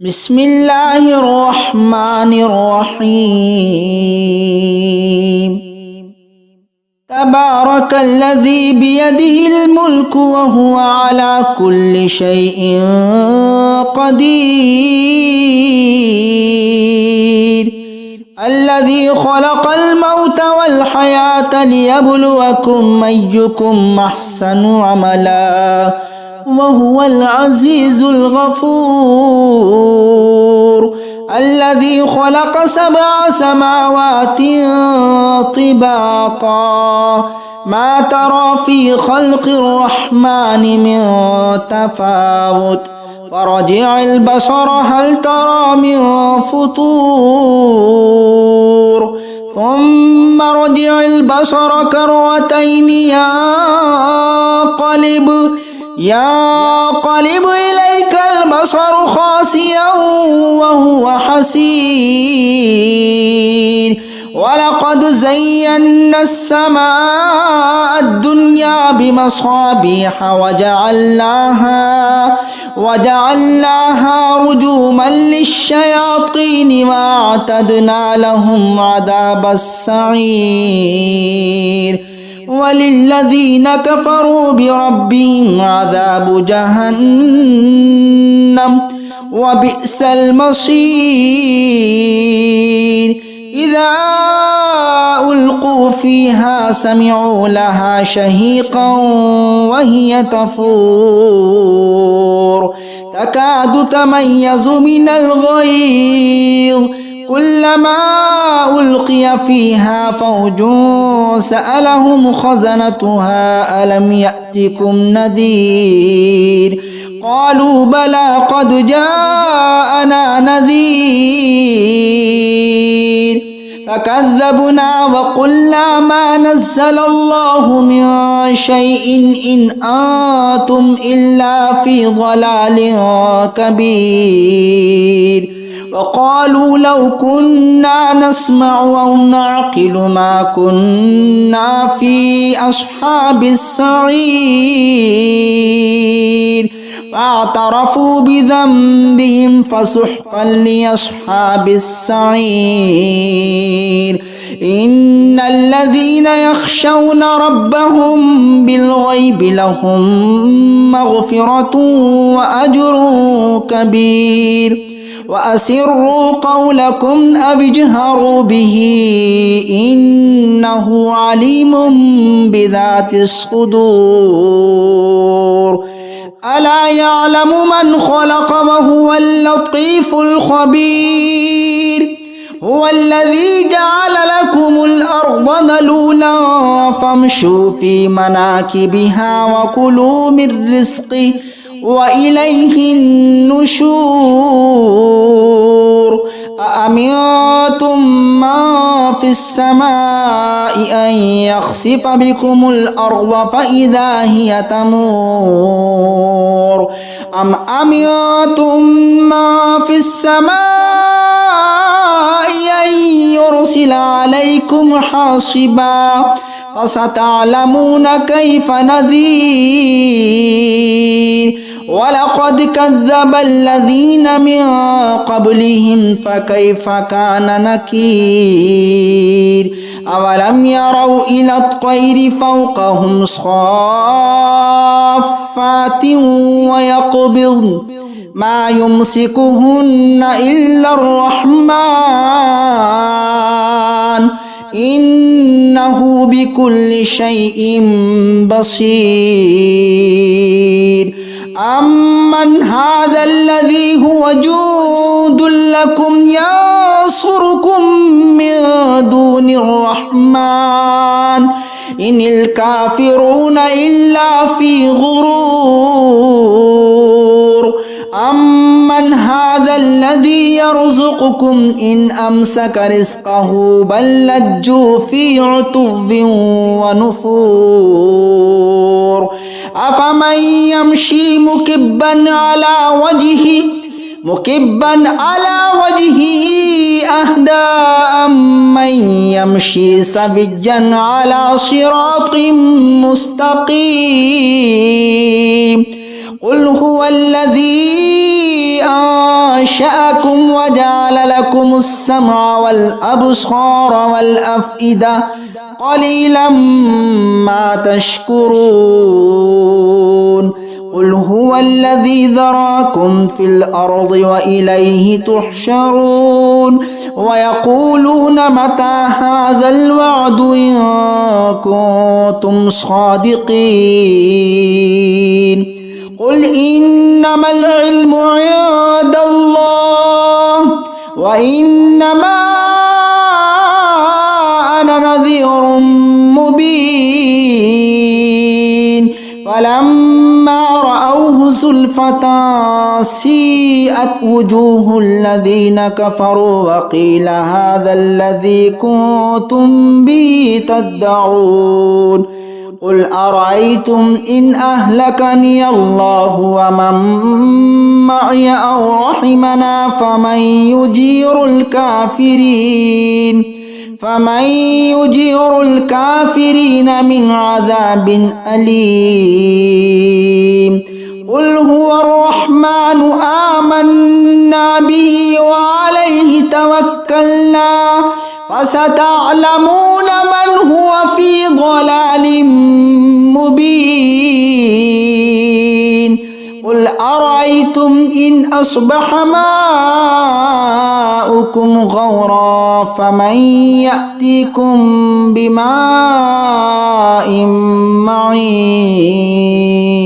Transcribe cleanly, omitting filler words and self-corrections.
بسم الله الرحمن الرحيم تبارك الذي بيده الملك وهو على كل شيء قدير الذي خلق الموت والحياة ليبلوكم أيكم أحسن عملا وهو العزيز الغفور الذي خلق 7 سماوات طباقا ما ترى في خلق الرحمن من تفاوت فرجع البصر هل ترى من فطور ثم رجع البصر كرتين ينقلب إليك البصر خاسئا وهو حسير ولقد زينا السماء الدنيا بمصابيح وجعلناها رجوما للشياطين وأعتدنا لهم عذاب السعير وللذين كفروا بربهم عذاب جهنم وبئس المصير إذا ألقوا فيها سمعوا لها شهيقا وهي تفور تكاد تميز من الغيظ كلما ألقي فيها فوج سألهم خزنتها ألم يأتكم نذير قالوا بلى قد جاءنا نذير فكذبنا وقلنا ما نزل الله من شيء إن أنتم إلا في ضلال كبير وقالوا لو كنا نسمع أو نعقل ما كنا في أصحاب السعير فاعترفوا بذنبهم فسحقا لأصحاب السعير إن الذين يخشون ربهم بالغيب لهم مغفرة وأجر كبير وأسروا قولكم أو اجهروا به إنه عليم بذات الصدور ألا يعلم من خلق وهو اللطيف الخبير هو الذي جعل لكم الأرض ذلولا فامشوا في مناكبها وكلوا من رزقه وإليه النشور أأمنتم من في السماء أن يخسف بكم الأرض فإذا هي تمور أم أمنتم من في السماء أن يرسل عليكم حاصبا فستعلمون كيف نذير ولقد كذب الذين من قبلهم فكيف كان نكير أولم يروا إلى الطير فوقهم صافات ويقبضن ما يمسكهن إلا الرحمن إنه بكل شيء بصير أمن هذا الذي هو جند لكم ينصركم من دون الرحمن إن الكافرون إلا في غرور أمن هذا الذي يرزقكم إن أمسك رزقه بل لجوا في عتو ونفور أفمن يمشي مكبا على وجهه أهدى من يمشي سويا على صراط مستقيم قل هو الذي أنشأكم وجعل لكم السمع والأبصار والأفئدة قليلا ما تشكرون قل هو الذي ذراكم في الأرض وإليه تحشرون ويقولون متى هذا الوعد إن كنتم صادقين قل إنما العلم عند الله وإنما أنا نذير مبين فلما رأوه زلفة سيئت وجوه الذين كفروا وقيل هذا الذي كنتم به تدعون قل أرأيتم إن أهلكني الله ومن معي أو رحمنا فمن يجير الكافرين من عذاب أليم قل هو الرحمن آمنا به وعليه توكلنا فستعلمون من هو في ضلال مبين قل أرأيتم إن أصبح ماؤكم غورا فمن يأتيكم بماء معين